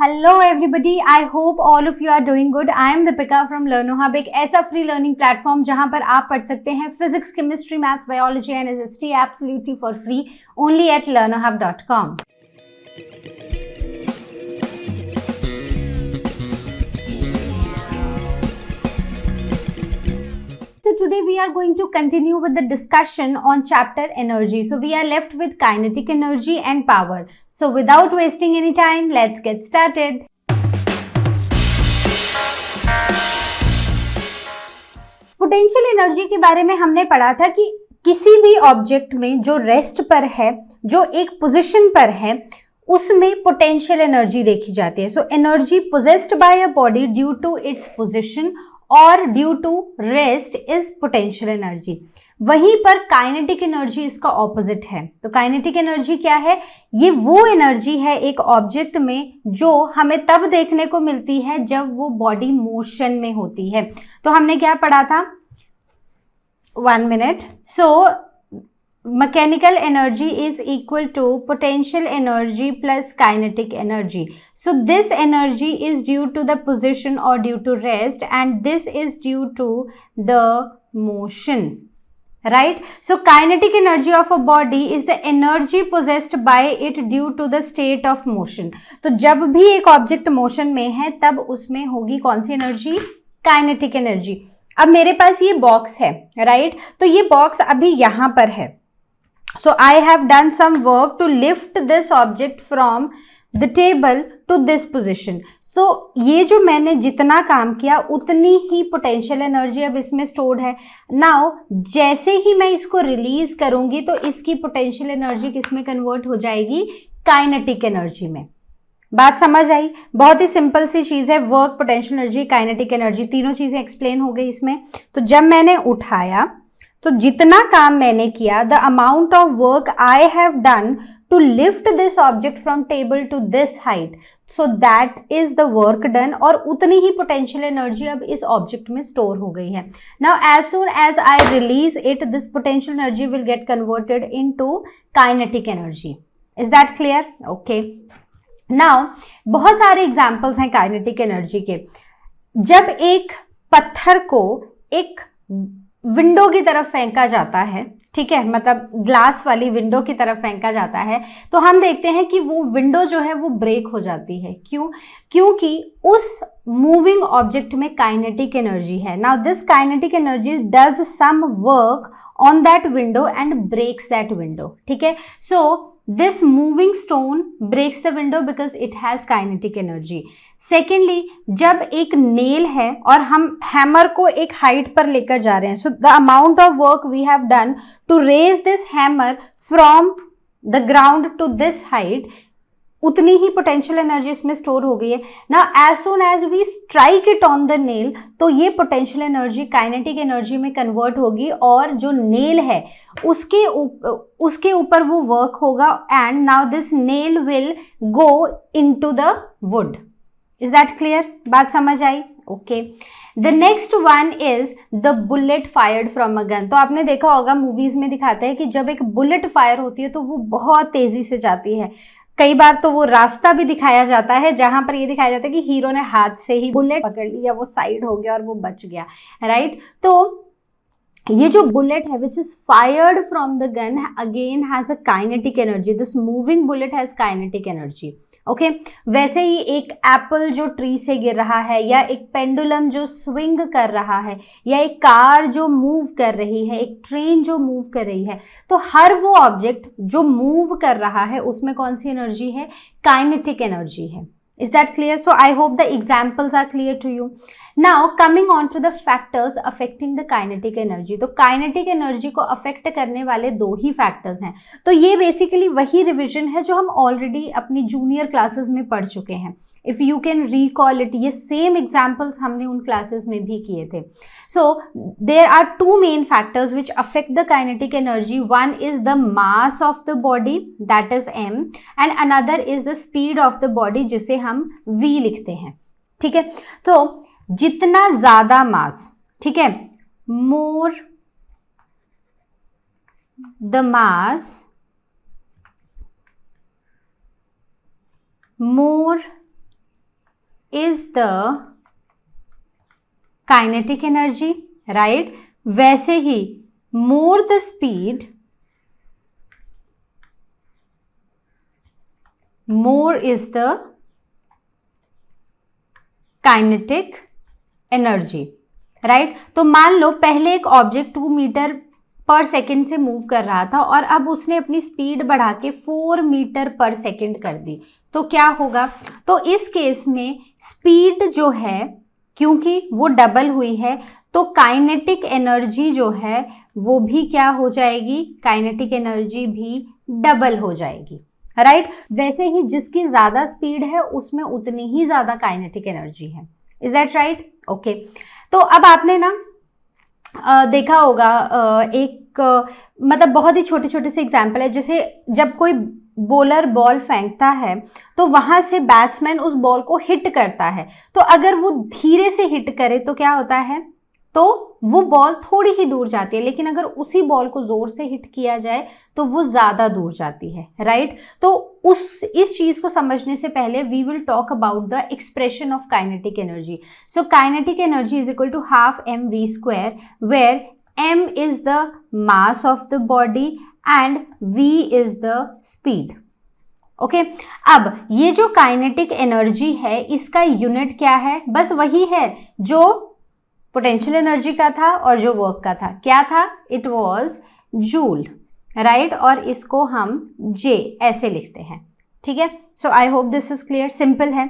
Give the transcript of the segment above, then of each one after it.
Hello everybody, I hope all of you are doing good. I am Deepika from LearnoHub, एक ऐसा free learning platform जहां पर आप पढ़ सकते हैं physics, chemistry, maths, biology and SST absolutely for free only at learnohub.com. So today we are going to continue with the discussion on chapter energy. So we are left with kinetic energy and power. So without wasting any time, let's get started. Potential energy के बारे में हमने पढ़ा था कि किसी भी object में जो रेस्ट पर है, जो एक पोजीशन पर है, उसमें पोटेंशियल एनर्जी देखी जाती है. So energy possessed by a body due to its position और due to rest is potential energy. वहीं पर काइनेटिक एनर्जी इसका ऑपोजिट है. तो काइनेटिक एनर्जी क्या है? ये वो एनर्जी है एक ऑब्जेक्ट में जो हमें तब देखने को मिलती है जब वो बॉडी मोशन में होती है. तो हमने क्या पढ़ा था? 1 minute. So mechanical energy is equal to potential energy plus kinetic energy. So this energy is due to the position or due to rest, and this is due to the motion, right? So kinetic energy of a body is the energy possessed by it due to the state of motion. तो जब भी एक object motion में है तब उसमें होगी कौन सी एनर्जी? Kinetic energy. अब मेरे पास ये बॉक्स है, राइट? तो ये बॉक्स अभी यहां पर है. So I have done some work to lift this object from the table to this position. So ये जो मैंने जितना काम किया उतनी ही पोटेंशियल एनर्जी अब इसमें स्टोर्ड है. नाउ जैसे ही मैं इसको रिलीज करूंगी तो इसकी पोटेंशियल एनर्जी किसमें कन्वर्ट हो जाएगी? काइनेटिक एनर्जी में. बात समझ आई? बहुत ही सिंपल सी चीज है. Work, potential energy, kinetic energy, तीनों चीजें एक्सप्लेन हो गई इसमें. तो जब मैंने उठाया तो जितना काम मैंने किया, the amount of work I have done to lift this object from table to this height, so that is the work done. और उतनी ही पोटेंशियल एनर्जी अब इस ऑब्जेक्ट में स्टोर हो गई है. Now as soon as I release it, this potential energy will get converted into kinetic energy. Is that clear? Okay. Now बहुत सारे एग्जाम्पल्स हैं काइनेटिक एनर्जी के. जब एक पत्थर को एक विंडो की तरफ फेंका जाता है, ठीक है, मतलब ग्लास वाली विंडो की तरफ फेंका जाता है, तो हम देखते हैं कि वो विंडो जो है वो ब्रेक हो जाती है. क्यों? क्योंकि उस मूविंग ऑब्जेक्ट में काइनेटिक एनर्जी है. Now this kinetic energy does some work on that window and breaks that window. ठीक है. सो this moving stone breaks the window because it has kinetic energy. Secondly, जब एक नेल है और हम hammer को एक हाइट पर लेकर जा रहे हैं, so the amount of work we have done to raise this hammer from the ground to this height, उतनी ही पोटेंशियल एनर्जी इसमें स्टोर हो गई है. ना as soon as we strike it on the nail, तो ये पोटेंशियल एनर्जी काइनेटिक एनर्जी में कन्वर्ट होगी और जो नेल है उसके ऊपर वो वर्क होगा and now this nail will go into the wood. Is that clear? बात समझ आई? Okay. The next one is the bullet fired from a gun. तो आपने देखा होगा मूवीज में दिखाते हैं कि जब एक बुलेट फायर होती है तो वो बहुत तेजी से जाती है. कई बार तो वो रास्ता भी दिखाया जाता है जहां पर ये दिखाया जाता है कि हीरो ने हाथ से ही बुलेट पकड़ लिया, वो साइड हो गया और वो बच गया, राइट? तो ये जो बुलेट है which is fired from the gun again has a kinetic energy. This moving bullet has kinetic energy. Okay. वैसे ही एक एप्पल जो ट्री से गिर रहा है, या एक पेंडुलम जो स्विंग कर रहा है, या एक कार जो मूव कर रही है, एक ट्रेन जो मूव कर रही है, तो हर वो ऑब्जेक्ट जो मूव कर रहा है उसमें कौन सी एनर्जी है? काइनेटिक एनर्जी है. Is that clear? So I hope the examples are clear to you. Now coming on to the factors affecting the kinetic energy. तो kinetic energy को affect करने वाले दो ही factors हैं. तो ये basically वही revision है जो हम already अपनी junior classes में पढ़ चुके हैं. If you can recall it, ये same examples हमने उन classes में भी किए थे. So there are two main factors which affect the kinetic energy. One is the mass of the body, that is m, and another is the speed of the body, जिसे हम v लिखते हैं. ठीक है. तो जितना ज्यादा मास, ठीक है, more the mass, more is the kinetic energy, right? वैसे ही more the speed, more is the kinetic energy, right? तो मान लो पहले एक ऑब्जेक्ट 2 मीटर पर सेकेंड से मूव कर रहा था और अब उसने अपनी स्पीड बढ़ा के 4 मीटर पर सेकेंड कर दी, तो क्या होगा? तो इस केस में स्पीड जो है, क्योंकि वो डबल हुई है, तो काइनेटिक एनर्जी जो है वो भी क्या हो जाएगी? काइनेटिक एनर्जी भी डबल हो जाएगी, राइट? वैसे ही जिसकी ज्यादा स्पीड है उसमें उतनी ही ज्यादा काइनेटिक एनर्जी है। Is that right? ओके, तो अब आपने ना देखा होगा एक मतलब बहुत ही छोटे छोटे से एग्जाम्पल है, जैसे जब कोई बॉलर बॉल फेंकता है तो वहां से बैट्समैन उस बॉल को हिट करता है, तो अगर वो धीरे से हिट करे तो क्या होता है? तो वो बॉल थोड़ी ही दूर जाती है, लेकिन अगर उसी बॉल को जोर से हिट किया जाए तो वो ज्यादा दूर जाती है, राइट? तो इस चीज को समझने से पहले we will talk about the expression of kinetic energy. So kinetic energy is equal to half mv², where m is the mass of the body and v is the speed. Okay, अब ये जो kinetic energy है इसका unit क्या है? बस वही है जो पोटेंशियल एनर्जी का था और जो वर्क का था। क्या था? It was joule, right? और इसको हम J ऐसे लिखते हैं, ठीक है? So I hope this is clear, simple है।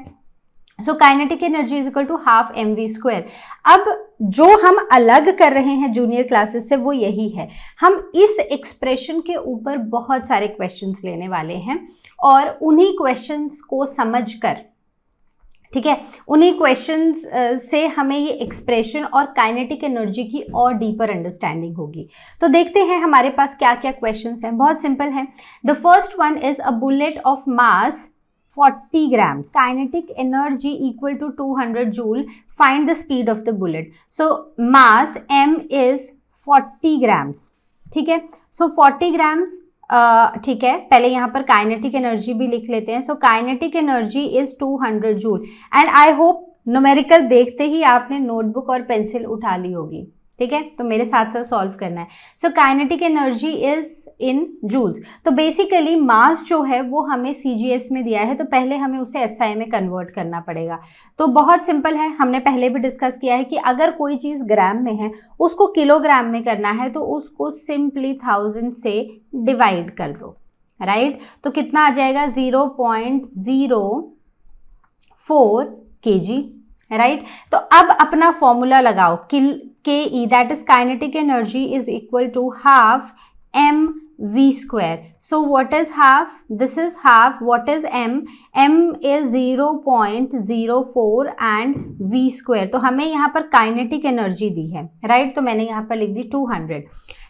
So kinetic energy is equal to half mv²। अब जो हम अलग कर रहे हैं जूनियर क्लासेस से वो यही है, हम इस एक्सप्रेशन के ऊपर बहुत सारे क्वेश्चंस लेने वाले हैं और उन्हीं क्वेश्चंस को समझकर, ठीक है, उन्हीं क्वेश्चंस से हमें ये एक्सप्रेशन और काइनेटिक एनर्जी की और डीपर अंडरस्टैंडिंग होगी। तो देखते हैं हमारे पास क्या क्या क्वेश्चंस हैं। बहुत सिंपल है। The first one is a bullet of mass 40 grams, kinetic energy equal to 200 joule, find the speed of the bullet। so mass m is 40 grams, ठीक है? so 40 grams, ठीक है, पहले यहाँ पर काइनेटिक एनर्जी भी लिख लेते हैं। सो kinetic energy is 200 joule and I hope numerical देखते ही आपने नोटबुक और पेंसिल उठा ली होगी, ठीक है? तो मेरे साथ साथ सॉल्व करना है। So kinetic energy is in joules. तो बेसिकली मास जो है वो हमें CGS में दिया है, तो पहले हमें उसे SI में कन्वर्ट करना पड़ेगा। तो बहुत सिंपल है, हमने पहले भी डिस्कस किया है कि अगर कोई चीज़ ग्राम में है उसको किलोग्राम में करना है तो उसको सिंपली 1000 से डिवाइड कर दो, राइट? तो कितना आ जाएगा? 0.04 kg, राइट? तो अब अपना फॉर्मूला लगाओ, KE that is kinetic energy is equal to half mv²। So what is half? This is half. What is m? m is 0.04 and v²। तो हमें यहाँ पर काइनेटिक एनर्जी दी है, राइट? तो मैंने यहाँ पर लिख दी 200।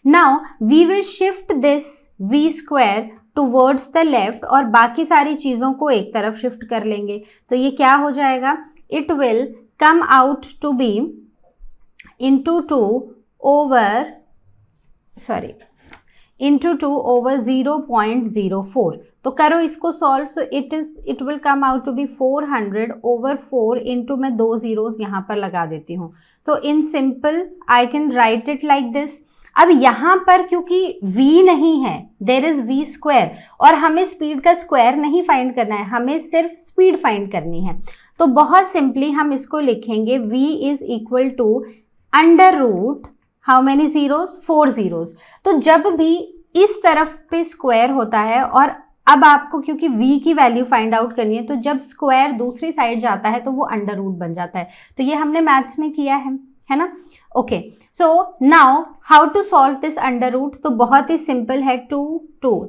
Now we will shift this v² towards the left और बाकी सारी चीज़ों को एक तरफ शिफ्ट कर लेंगे, तो ये क्या हो जाएगा? It will come out to be into 2 over 0.04। तो करो इसको solve. So it will come out to be 400 over 4 into, मैं 2 zeros यहाँ पर लगा देती हूँ। तो in simple I can write it like this. अब यहाँ पर क्योंकि v नहीं है, देयर इज v² और हमें स्पीड का स्क्वायर नहीं फाइंड करना है, हमें सिर्फ स्पीड फाइंड करनी है। तो बहुत सिंपली हम इसको लिखेंगे v is equal to under root how many zeros? 4 zeros। तो जब भी इस तरफ पे स्क्वायर होता है और अब आपको क्योंकि v की वैल्यू फाइंड आउट करनी है, तो जब स्क्वायर दूसरी साइड जाता है तो वो अंडर रूट बन जाता है। तो ये हमने मैथ्स में किया है ना? Okay, so now how to solve this under root? तो बहुत ही सिंपल है, 2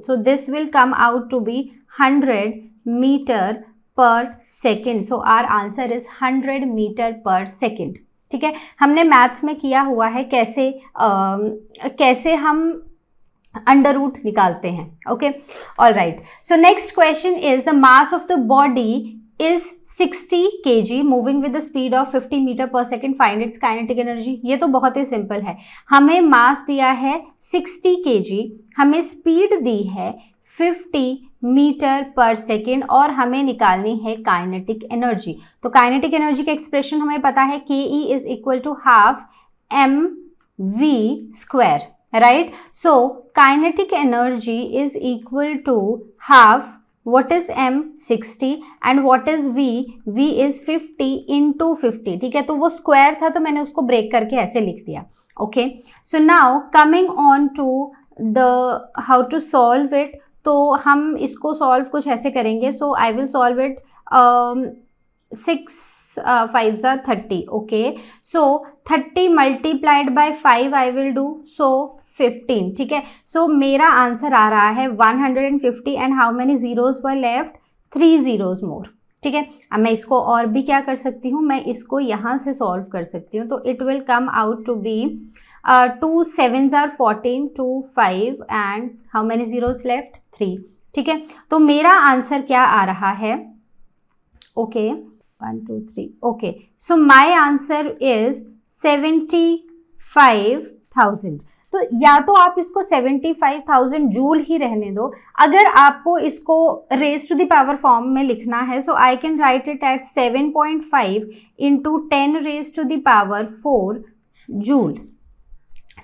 so this will come out to be 100 metre per second. So our answer is 100 metre per second, ठीक है? हमने मैथ्स में किया हुआ है कैसे हम अंडर रूट निकालते हैं। Okay, all right. So next question is the mass of the body is 60 kg moving with the speed of 50 metre per second, find its kinetic energy. ये तो बहुत ही सिंपल है, हमें मास दिया है 60 kg, हमें स्पीड दी है 50 मीटर पर सेकेंड और हमें निकालनी है काइनेटिक एनर्जी। तो काइनेटिक एनर्जी का एक्सप्रेशन हमें पता है KE is equal to half mv square, right. So kinetic energy is equal to half, what is m 60 and what is v is 50 into 50, ठीक है। तो वो स्क्वायर था तो मैंने उसको ब्रेक करके ऐसे लिख दिया, okay. So now coming on to the how to solve it, तो हम इसको सॉल्व कुछ ऐसे करेंगे। So I will solve it 6 5 30, okay. So 30 multiplied by 5 I will do, so 15, ठीक है। सो मेरा आंसर आ रहा है 150 and how many zeros were left, 3 zeros more, ठीक है। अब मैं इसको और भी क्या कर सकती हूँ, मैं इसको यहाँ से सॉल्व कर सकती हूँ। तो it will come out to be 2 7s are 14, 2 5 and how many zeros left, 3, ठीक है। तो मेरा आंसर क्या आ रहा है, okay 1 2 3, okay. So my answer is 75,000। तो या तो आप इसको 75,000 जूल ही रहने दो, अगर आपको इसको raise to the power form में लिखना है so I can write it at 7.5 into 10 raise to the power 4 joule,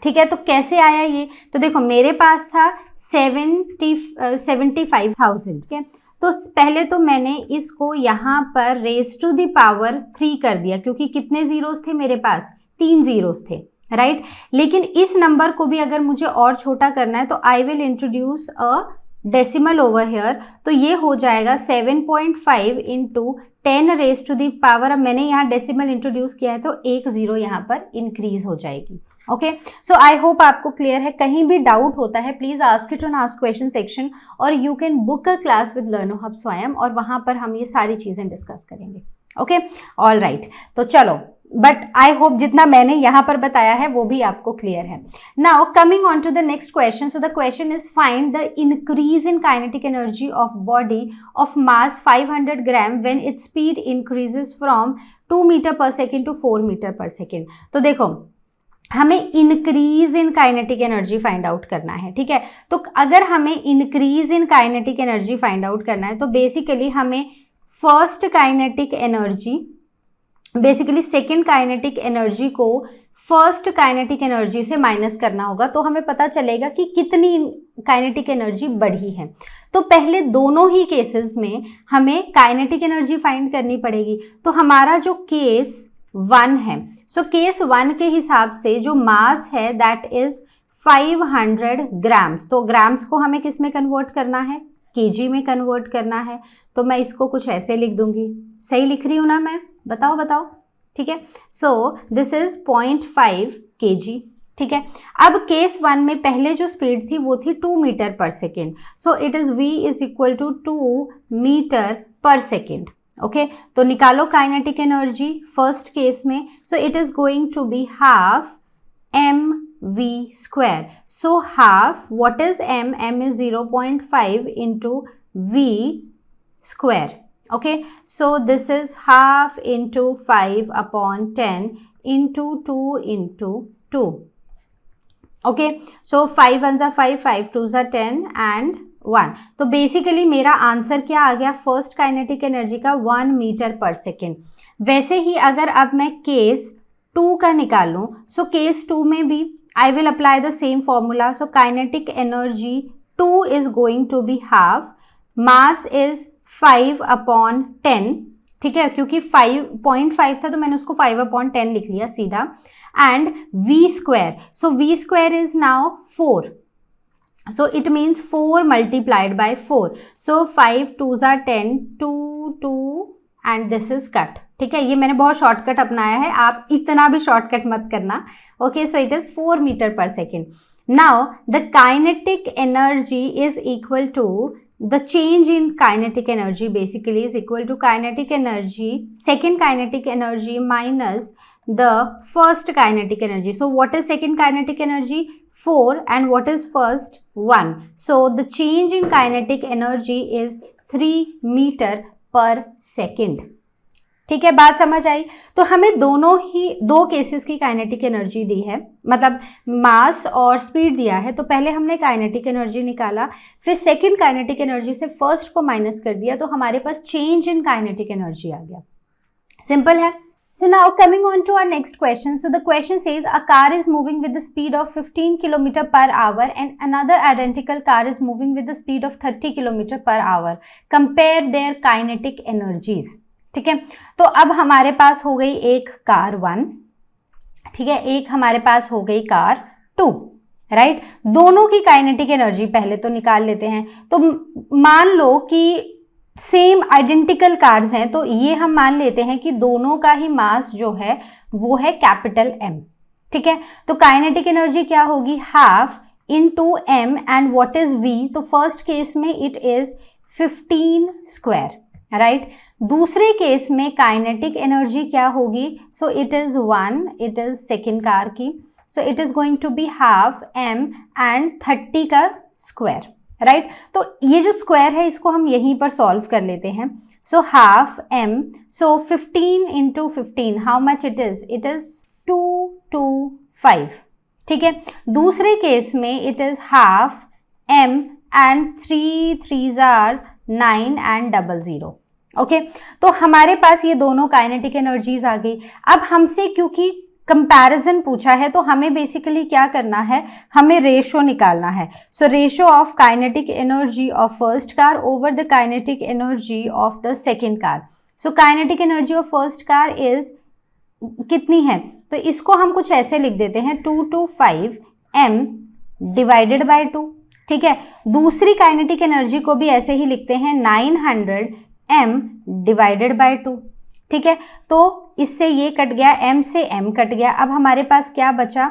ठीक है। तो कैसे आया ये, तो देखो मेरे पास था 75,000, ठीक है। तो पहले तो मैंने इसको यहाँ पर रेज टू द पावर 3 कर दिया, क्योंकि कितने जीरोस थे मेरे पास, 3 जीरोस थे, राइट। लेकिन इस नंबर को भी अगर मुझे और छोटा करना है तो I will introduce a decimal over here, तो ये हो जाएगा 7.5 into 10 raise to the power, अब मैंने यहाँ डेसिमल इंट्रोड्यूस किया है तो 1 जीरो यहाँ पर इंक्रीज हो जाएगी, ओके। सो आई होप आपको क्लियर है। कहीं भी डाउट होता है please ask it on ask question section, और you can book a class with Learno hub Swayam, और वहां पर हम ये सारी चीजें डिस्कस करेंगे, ओके। ऑल राइट, तो चलो, बट आई होप जितना मैंने यहाँ पर बताया है वो भी आपको क्लियर है। Now coming on to the next question, so the question is find the increase in kinetic energy of body of mass 500 gram when its speed increases from 2 metre per second to 4 metre per second. तो देखो हमें increase in kinetic energy find out करना है, ठीक है। तो अगर हमें increase in kinetic energy find out करना है तो बेसिकली हमें first kinetic energy, basically second kinetic energy को फर्स्ट काइनेटिक एनर्जी से माइनस करना होगा, तो हमें पता चलेगा कि कितनी काइनेटिक एनर्जी बढ़ी है। तो पहले दोनों ही केसेस में हमें काइनेटिक एनर्जी फाइंड करनी पड़ेगी। तो हमारा जो केस 1 है, सो केस 1 के हिसाब से जो मास है दैट इज 500 ग्राम्स, तो ग्राम्स को हमें किस में कन्वर्ट करना है, केजी में कन्वर्ट करना है। तो मैं इसको कुछ ऐसे लिख दूंगी, सही लिख रही हूँ ना मैं, बताओ बताओ, ठीक है। सो दिस इज 0.5 kg, ठीक है। अब केस 1 में पहले जो स्पीड थी वो थी 2 metre per second, so it is v is equal to 2 metre per second, okay. तो निकालो काइनेटिक एनर्जी फर्स्ट केस में, so it is going to be half mv square. So half, what is m is 0.5 into v square, okay, so this is half into 5 upon 10 into 2 into 2, okay, so 5 1s are 5, 5 2s are 10 and 1। तो basically मेरा answer क्या आ गया first kinetic energy का 1 metre per second. वैसे ही अगर अब मैं case 2 का निकालूं, सो केस 2 में भी I will apply the same formula. So kinetic energy 2 is going to be half, mass is 5 upon 10, ठीक है, क्योंकि 5.5 था तो मैंने उसको 5 upon 10 लिख लिया सीधा, and v square, so v square is now 4, so it means 4 multiplied by 4, so 5 2s are 10, 2 2 and this is cut, ठीक है। ये मैंने बहुत शॉर्टकट अपनाया है, आप इतना भी शॉर्टकट मत करना, okay. So it is 4 metre per second. Now the kinetic energy is equal to, the change in kinetic energy basically is equal to kinetic energy, second kinetic energy minus the first kinetic energy. So what is second kinetic energy? 4, and what is first? 1. So the change in kinetic energy is 3 meter per second. ठीक है, बात समझ आई। तो हमें दोनों ही दो cases की kinetic energy दी है, मतलब मास और स्पीड दिया है। तो पहले हमने काइनेटिक एनर्जी निकाला, फिर सेकंड काइनेटिक एनर्जी से फर्स्ट को माइनस कर दिया, तो हमारे पास चेंज इन काइनेटिक एनर्जी आ गया। सिंपल है। So now coming on to our next question. So the question says a car is moving with the speed of 15 km per hour and another identical car is moving with the speed of 30 km per hour. Compare their kinetic energies. ठीक है, तो अब हमारे पास हो गई एक car 1, ठीक है, एक हमारे पास हो गई कार 2, राइट। दोनों की काइनेटिक एनर्जी पहले तो निकाल लेते हैं। तो मान लो कि सेम आइडेंटिकल कार्स हैं, तो ये हम मान लेते हैं कि दोनों का ही मास जो है वो है कैपिटल M, ठीक है। तो काइनेटिक एनर्जी क्या होगी, half into M and what is V, तो फर्स्ट केस में इट इज 15 स्क्वायर, राइट। दूसरे केस में काइनेटिक एनर्जी क्या होगी, so it is 1, it is second car की, so it is going to be half M and 30 का square, right. तो ये जो स्क्वायर है इसको हम यहीं पर सॉल्व कर लेते हैं। So half M, so 15 into 15, how much it is 225, ठीक है। दूसरे केस में it is half M and 3 3s are 9 and 00, okay. तो हमारे पास ये दोनों काइनेटिक एनर्जीज आ गई। अब हमसे क्योंकि कंपैरिजन पूछा है तो हमें बेसिकली क्या करना है, हमें रेशो निकालना है। So ratio of kinetic energy of first car over the kinetic energy of the second car. So kinetic energy of first car is कितनी है, तो इसको हम कुछ ऐसे लिख देते हैं 225 M डिवाइडेड बाय 2, ठीक है। दूसरी काइनेटिक एनर्जी को भी ऐसे ही लिखते हैं 900 M डिवाइडेड बाय 2, ठीक है। तो इससे ये कट गया, M से M कट गया। अब हमारे पास क्या बचा,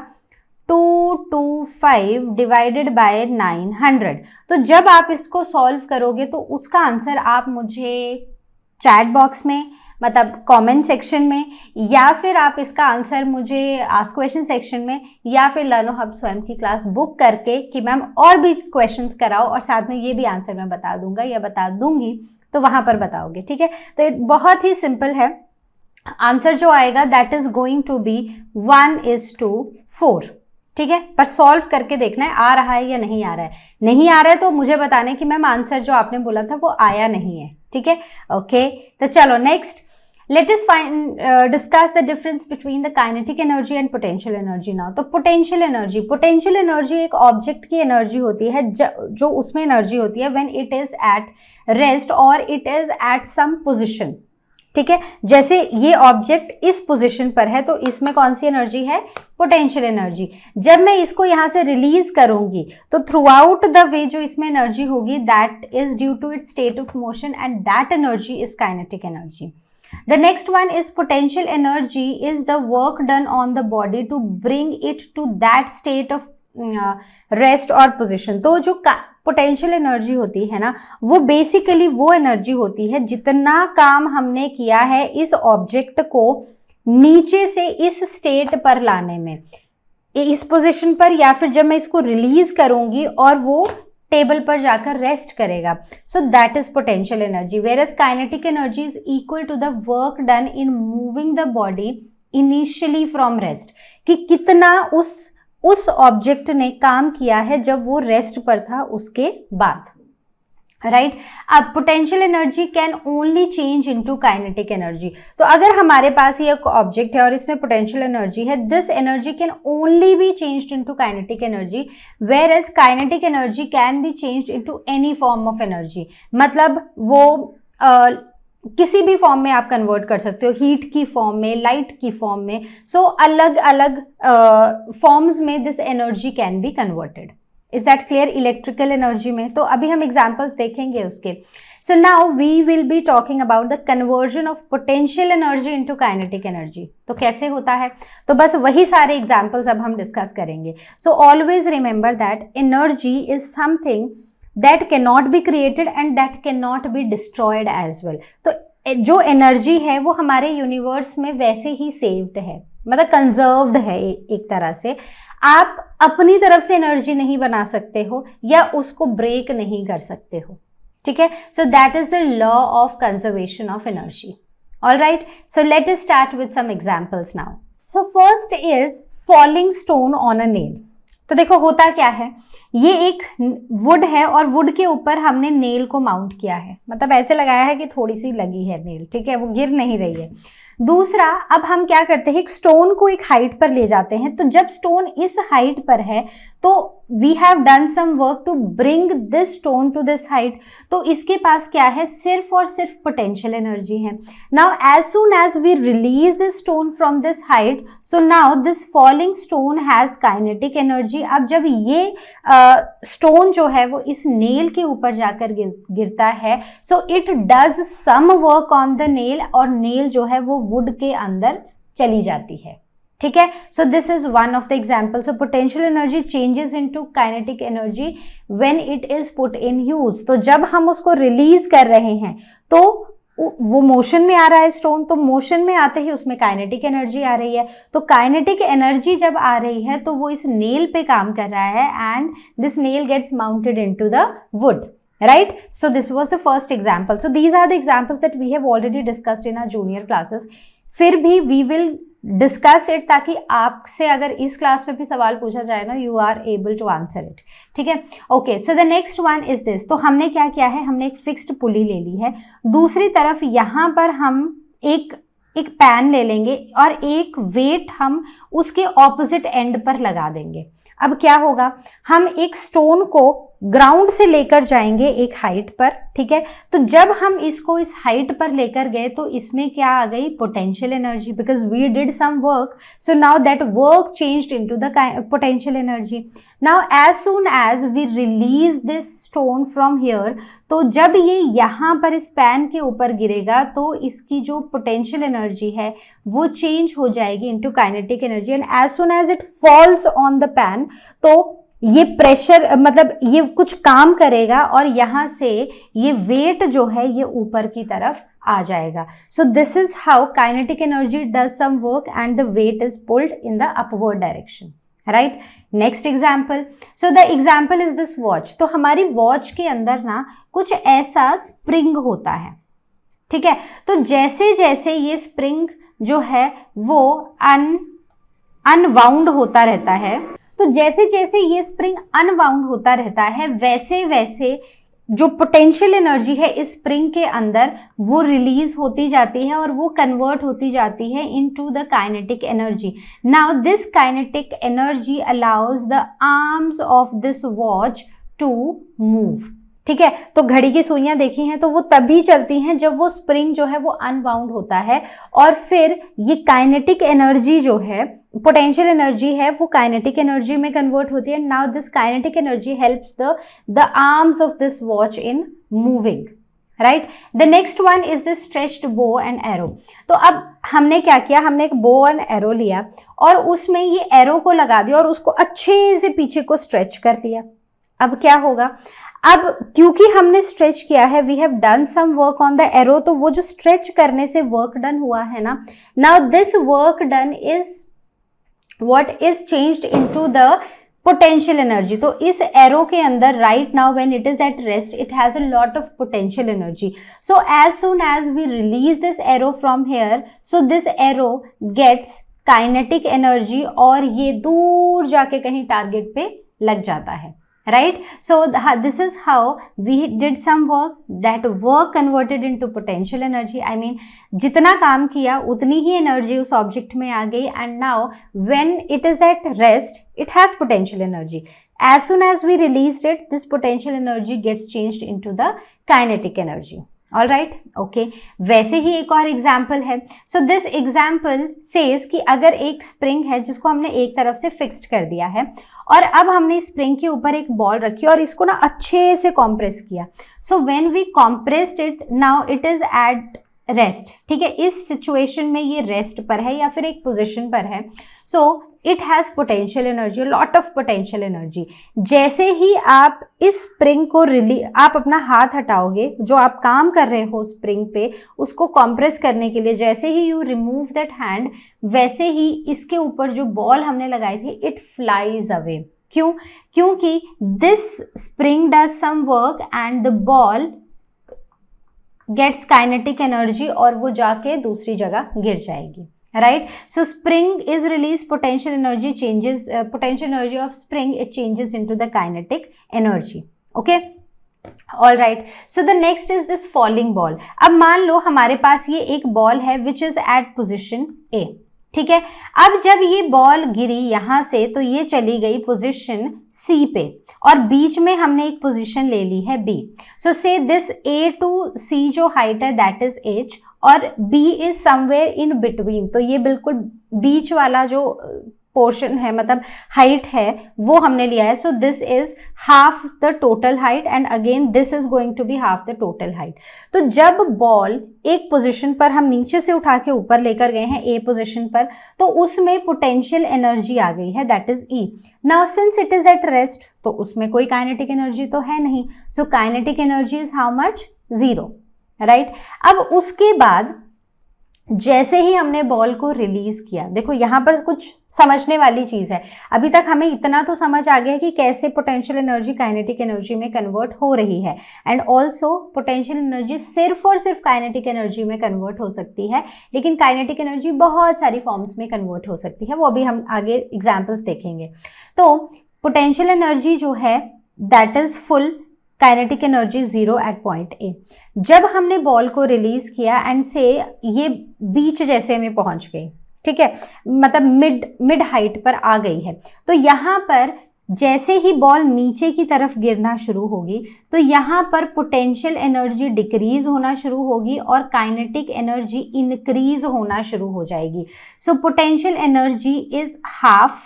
225 डिवाइडेड बाय 900। तो जब आप इसको सॉल्व करोगे तो उसका आंसर आप मुझे चैट बॉक्स में, मतलब कमेंट सेक्शन में, या फिर आप इसका आंसर मुझे आस्क क्वेश्चन सेक्शन में, या फिर लर्नो हब स्वयं की क्लास बुक करके कि मैम और भी क्वेश्चंस कराओ और साथ में ये भी आंसर मैं बता दूंगा या बता दूंगी, तो वहां पर बताओगे, ठीक है। तो ये बहुत ही सिंपल है। आंसर जो आएगा that is going to be 1:4, ठीक है। पर सॉल्व करके देखना है आ रहा है या नहीं आ रहा है। नहीं आ रहा है तो मुझे बताना है कि मैम आंसर जो आपने बोला था वो आया नहीं है, ठीक है। ओके, तो चलो next, let us discuss the difference between the kinetic energy and potential energy now. तो पोटेंशियल एनर्जी एक ऑब्जेक्ट की एनर्जी होती है जो उसमें एनर्जी होती है when it is at rest और it is at some position, ठीक है। जैसे ये ऑब्जेक्ट इस पोजीशन पर है तो इसमें कौन सी एनर्जी है, पोटेंशियल एनर्जी। जब मैं इसको यहां से रिलीज करूंगी तो थ्रू आउट द वे जो इसमें एनर्जी होगी that is due to its state of motion and that energy is kinetic energy. The next one is potential energy is the work done on the body to bring it to that state of rest or position। तो जो potential energy होती है ना, वो basically वो energy होती है जितना काम हमने किया है इस ऑब्जेक्ट को नीचे से इस स्टेट पर लाने में, इस पोजीशन पर, या फिर जब मैं इसको रिलीज करूंगी और वो टेबल पर जाकर रेस्ट करेगा। So that is potential energy. Whereas kinetic energy is equal to the work done in moving the body initially from rest, कि कितना उस ऑब्जेक्ट ने काम किया है जब वो रेस्ट पर था उसके बाद, राइट। अब potential energy can only change into kinetic energy. तो अगर हमारे पास ये एक ऑब्जेक्ट है और इसमें पोटेंशियल एनर्जी है, this energy can only be changed into kinetic energy, whereas kinetic energy can be changed into any form of energy. मतलब वो किसी भी फॉर्म में आप कन्वर्ट कर सकते हो, हीट की फॉर्म में, लाइट की फॉर्म में। सो अलग अलग फॉर्म्स में this energy can be converted. Is that clear? Electrical energy में तो अभी हम एग्जांपल्स देखेंगे उसके। So now we will be talking about the conversion of potential energy into kinetic energy. तो कैसे होता है, तो बस वही सारे एग्जांपल्स अब हम डिस्कस करेंगे। So always remember that energy is something that cannot be created and that cannot be destroyed as well। तो जो एनर्जी है वो हमारे यूनिवर्स में वैसे ही सेव्ड है, मतलब कंजर्व्ड है एक तरह से। आप अपनी तरफ से एनर्जी नहीं बना सकते हो या उसको ब्रेक नहीं कर सकते हो, ठीक है। सो that is the law of conservation of energy. All right, so let us start with some examples now. So first is falling stone on a nail. तो देखो होता क्या है, ये एक वुड है और वुड के ऊपर हमने नेल को माउंट किया है, मतलब ऐसे लगाया है कि थोड़ी सी लगी है नेल, ठीक है, वो गिर नहीं रही है। दूसरा, अब हम क्या करते हैं, एक स्टोन को एक हाइट पर ले जाते हैं, तो जब स्टोन इस हाइट पर है तो we have done some work to bring this stone to this height, तो इसके पास क्या है, सिर्फ और सिर्फ पोटेंशियल एनर्जी है। Now as soon as we release this stone from this height, so now this falling stone has kinetic energy. अब जब ये स्टोन जो है वो इस नेल के ऊपर जाकर गिरता है, so it does some work on the nail, और नेल जो है वो वुड के अंदर चली जाती है, ठीक है। So this is one of the example. So potential energy changes into kinetic energy when it is put in use. तो जब हम उसको रिलीज कर रहे हैं तो वो मोशन में आ रहा है स्टोन, तो मोशन में आते ही उसमें काइनेटिक एनर्जी आ रही है, तो काइनेटिक एनर्जी जब आ रही है तो वो इस नेल पे काम कर रहा है and this nail gets mounted into the wood, right? So this was the first example. So these are the examples that we have already discussed in our junior classes. फिर भी we will discuss it ताकि आपसे अगर इस class में भी सवाल पूछा जाए ना, you are able to answer it, ठीक है। Okay, so the next one is this. तो हमने क्या किया है, हमने एक फिक्स्ड पुली ले ली है, दूसरी तरफ यहाँ पर हम एक पैन ले लेंगे और एक वेट हम उसके ऑपोजिट एंड पर लगा देंगे। अब क्या होगा, हम एक स्टोन को ग्राउंड से लेकर जाएंगे एक हाइट पर, ठीक है। तो जब हम इसको इस हाइट पर लेकर गए तो इसमें क्या आ गई, potential energy, because we did some work, so now that work changed into the potential energy. Now as soon as we release this stone from here, तो जब ये यहाँ पर इस पैन के ऊपर गिरेगा तो इसकी जो पोटेंशियल एनर्जी है वो चेंज हो जाएगी into kinetic energy, and as soon as it falls on the pan, तो ये प्रेशर मतलब ये कुछ काम करेगा और यहाँ से ये वेट जो है ये ऊपर की तरफ आ जाएगा। So this is how kinetic energy does some work and the weight is pulled in the upward direction, right. Next example, so the example is this watch. तो हमारी वॉच के अंदर ना कुछ ऐसा स्प्रिंग होता है, ठीक है। तो जैसे जैसे ये स्प्रिंग जो है वो अनवाउंड होता रहता है, तो जैसे जैसे ये स्प्रिंग अनवाउंड होता रहता है वैसे वैसे जो पोटेंशियल एनर्जी है इस स्प्रिंग के अंदर वो रिलीज होती जाती है और वो कन्वर्ट होती जाती है into the kinetic energy. Now this kinetic energy allows the arms of this watch to move, ठीक है। तो घड़ी की सुइयां देखी हैं तो वो तभी चलती हैं जब वो स्प्रिंग जो है वो अनबाउंड होता है, और फिर ये काइनेटिक एनर्जी जो है, पोटेंशियल एनर्जी है, वो काइनेटिक एनर्जी में कन्वर्ट होती है। Now this kinetic energy helps the arms of this watch in moving, right. The next one is the stretched bow and arrow. तो अब हमने क्या किया, हमने एक बो एंड एरो लिया और उसमें ये एरो को लगा दिया और उसको अच्छे से पीछे को स्ट्रेच कर लिया। अब क्या होगा, अब क्योंकि हमने स्ट्रेच किया है, we have done some work on the arrow, तो वो जो स्ट्रेच करने से वर्क डन हुआ है ना, now this work done is what is changed into the potential energy. तो इस एरो के अंदर right now when it is at rest it has a lot of potential energy, so as soon as we release this arrow from here, so this arrow gets kinetic energy और ये दूर जाके कहीं target पे लग जाता है, right? So this is how we did some work, that work converted into potential energy. I mean जितना काम किया उतनी ही एनर्जी उस ऑब्जेक्ट में आ गई, and now when it is at rest it has potential energy. As soon as we released it, this potential energy gets changed into the kinetic energy. All right, okay. वैसे ही एक और example है। So this example says कि अगर एक spring है जिसको हमने एक तरफ से फिक्स्ड कर दिया है और अब हमने स्प्रिंग के ऊपर एक बॉल रखी और इसको ना अच्छे से कॉम्प्रेस किया, so when we compressed it now it is at rest, ठीक है। इस सिचुएशन में ये रेस्ट पर है या फिर एक पोजिशन पर है, so it has potential energy, lot of potential energy. जैसे ही आप इस स्प्रिंग को आप अपना हाथ हटाओगे, जो आप काम कर रहे हो स्प्रिंग पे उसको कॉम्प्रेस करने के लिए, जैसे ही यू रिमूव दैट हैंड वैसे ही इसके ऊपर जो बॉल हमने लगाई थी इट फ्लाइज अवे। क्यों? क्योंकि this spring does some work and the ball gets kinetic energy और वो जाके दूसरी जगह गिर जाएगी, right. So spring is release potential energy changes, potential energy of spring it changes into the kinetic energy. Okay, all right. So the next is this falling ball. अब मान लो हमारे पास ये एक बॉल है which is at position A, ठीक है. अब जब ये बॉल गिरी यहां से तो ये चली गई पोजीशन सी पे और बीच में हमने एक पोजीशन ले ली है बी. सो से दिस ए टू सी जो हाइट है दैट इज एच और B is somewhere in between. तो ये बिल्कुल बीच वाला जो पोर्शन है मतलब हाइट है वो हमने लिया है. So this is half the total height and again this is going to be half the total height. तो जब बॉल एक पोजीशन पर हम नीचे से उठा के ऊपर लेकर गए हैं ए पोजीशन पर तो उसमें पोटेंशियल एनर्जी आ गई है that is E. Now since it is at rest तो उसमें कोई काइनेटिक एनर्जी तो है नहीं. सो kinetic energy is how much, 0, right. अब उसके बाद जैसे ही हमने बॉल को रिलीज किया, देखो यहाँ पर कुछ समझने वाली चीज है. अभी तक हमें इतना तो समझ आ गया कि कैसे पोटेंशियल एनर्जी काइनेटिक एनर्जी में कन्वर्ट हो रही है एंड ऑल्सो पोटेंशियल एनर्जी सिर्फ और सिर्फ काइनेटिक एनर्जी में कन्वर्ट हो सकती है, लेकिन काइनेटिक एनर्जी बहुत सारी फॉर्म्स में कन्वर्ट हो सकती है, वो अभी हम आगे एग्जाम्पल्स देखेंगे. तो पोटेंशियल एनर्जी जो है that is full, kinetic energy 0 at point A. जब हमने बॉल को रिलीज किया एंड से ये बीच जैसे में पहुंच गई, ठीक है, मतलब मिड हाइट पर आ गई है, तो यहाँ पर जैसे ही बॉल नीचे की तरफ गिरना शुरू होगी तो यहाँ पर पोटेंशियल एनर्जी डिक्रीज होना शुरू होगी और काइनेटिक एनर्जी इंक्रीज होना शुरू हो जाएगी. So potential energy is half,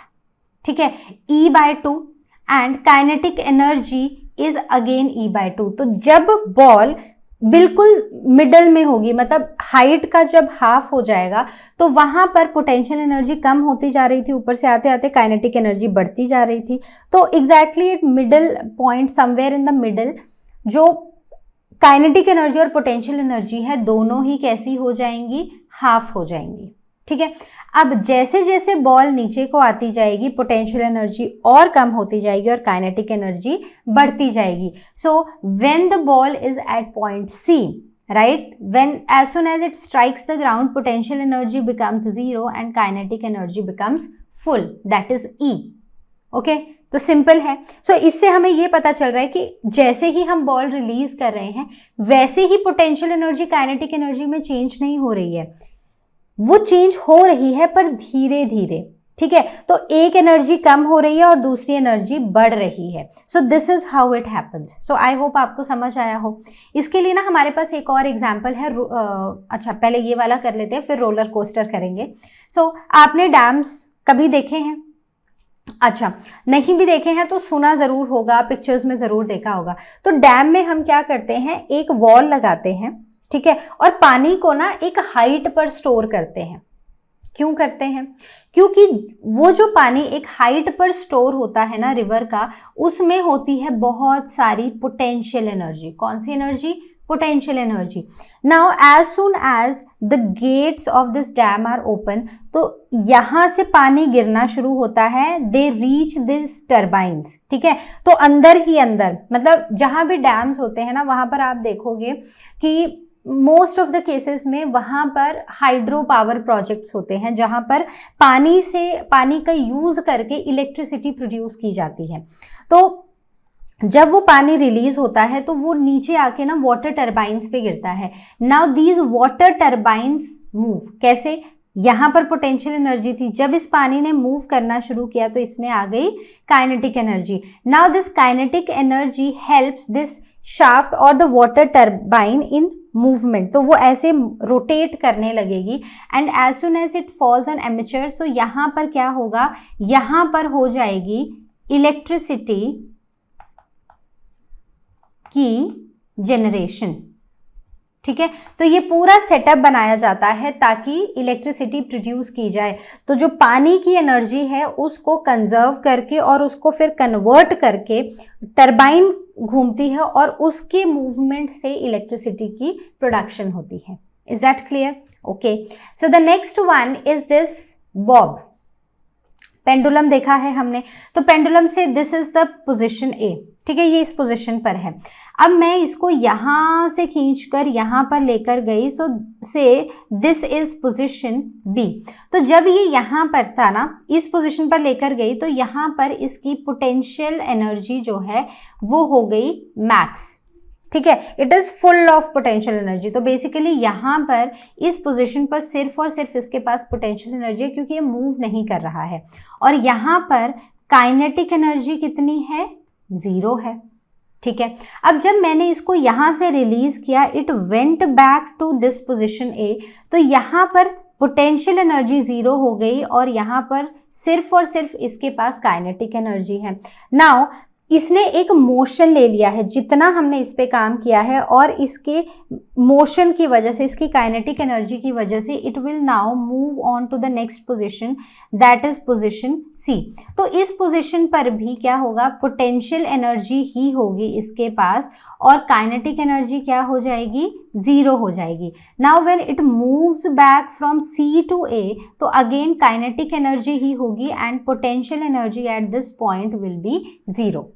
ठीक है, E/2 and kinetic energy is again E/2. तो जब बॉल बिल्कुल मिडल में होगी मतलब हाइट का जब हाफ हो जाएगा तो वहां पर पोटेंशियल एनर्जी कम होती जा रही थी, ऊपर से आते आते काइनेटिक एनर्जी बढ़ती जा रही थी. तो exactly at middle point somewhere in the middle जो काइनेटिक एनर्जी और पोटेंशियल एनर्जी है दोनों ही कैसी हो जाएंगी, हाफ हो जाएंगी, ठीक है. अब जैसे जैसे बॉल नीचे को आती जाएगी पोटेंशियल एनर्जी और कम होती जाएगी और काइनेटिक एनर्जी बढ़ती जाएगी. So when the ball is at point C, right, when as soon as it strikes the ground potential energy becomes 0 and kinetic energy becomes full that is E. Okay, तो simple है. So इससे हमें ये पता चल रहा है कि जैसे ही हम बॉल रिलीज कर रहे हैं वैसे ही पोटेंशियल एनर्जी काइनेटिक एनर्जी में चेंज नहीं हो रही है, वो चेंज हो रही है पर धीरे धीरे, ठीक है. तो एक एनर्जी कम हो रही है और दूसरी एनर्जी बढ़ रही है. So this is how it happens. So I hope आपको समझ आया हो. इसके लिए ना हमारे पास एक और एग्जांपल है. अच्छा पहले ये वाला कर लेते हैं फिर रोलर कोस्टर करेंगे. सो आपने डैम्स कभी देखे हैं? अच्छा, नहीं भी देखे हैं तो सुना जरूर होगा, पिक्चर्स में जरूर देखा होगा. तो डैम में हम क्या करते हैं, एक वॉल लगाते हैं, ठीक है, और पानी को ना एक हाइट पर स्टोर करते हैं. क्यों करते हैं? क्योंकि वो जो पानी एक हाइट पर स्टोर होता है ना रिवर का, उसमें होती है बहुत सारी पोटेंशियल एनर्जी. कौन सी energy? Potential energy. Now as soon as the gates of this dam are open, तो यहां से पानी गिरना शुरू होता है, दे रीच दिस टर्बाइंस, ठीक है. तो अंदर ही अंदर मतलब जहां भी डैम्स होते हैं ना वहां पर आप देखोगे कि मोस्ट ऑफ द केसेस में वहां पर हाइड्रो पावर प्रोजेक्ट्स होते हैं जहां पर पानी का यूज करके इलेक्ट्रिसिटी प्रोड्यूस की जाती है. तो जब वो पानी रिलीज होता है तो वो नीचे आके ना वाटर टर्बाइंस पे गिरता है. Now these water turbines move. कैसे? यहाँ पर पोटेंशियल एनर्जी थी, जब इस पानी ने मूव करना शुरू किया तो इसमें आ गई kinetic energy. Now this kinetic energy helps this shaft और the water turbine in movement. तो वो ऐसे रोटेट करने लगेगी and as soon as it falls on armature. सो यहाँ पर क्या होगा, यहाँ पर हो जाएगी इलेक्ट्रिसिटी की जनरेशन, ठीक है. तो ये पूरा सेटअप बनाया जाता है ताकि इलेक्ट्रिसिटी प्रोड्यूस की जाए. तो जो पानी की एनर्जी है उसको कंजर्व करके और उसको फिर कन्वर्ट करके टरबाइन घूमती है और उसके मूवमेंट से इलेक्ट्रिसिटी की प्रोडक्शन होती है. Is that clear? Okay. So the next one is this Bob. Pendulum देखा है हमने, तो पेंडुलम से this is the position A, ठीक है, ये इस पोजीशन पर है। अब मैं इसको यहाँ से खींचकर यहाँ पर लेकर गई, सो से दिस इज पोजीशन बी। तो जब ये यहाँ पर था ना, इस पोजीशन पर लेकर गई, तो यहाँ पर इसकी पोटेंशियल एनर्जी जो है वो हो गई मैक्स, ठीक है, it is full of potential energy. तो बेसिकली यहाँ पर इस पोजीशन पर सिर्फ और सिर्फ इसके पास पोटेंशियल एनर्जी है, क्योंकि ये मूव नहीं कर रहा है। और यहाँ पर काइनेटिक एनर्जी कितनी है, 0 है, ठीक है। अब जब मैंने इसको यहाँ से रिलीज किया, it went back to this position A, तो यहाँ पर पोटेंशियल एनर्जी 0 हो गई और यहाँ पर सिर्फ और सिर्फ इसके पास काइनेटिक एनर्जी है। नाउ इसने एक मोशन ले लिया है, जितना हमने इस पे काम किया है, और इसके मोशन की वजह से, इसकी काइनेटिक एनर्जी की वजह से it will now move on to the next position, that is position C. तो इस पोजीशन पर भी क्या होगा, पोटेंशियल एनर्जी ही होगी इसके पास, और काइनेटिक एनर्जी क्या हो जाएगी, 0 हो जाएगी। Now when it moves back from C to A, तो अगेन काइनेटिक एनर्जी ही होगी and potential energy at this point will be 0,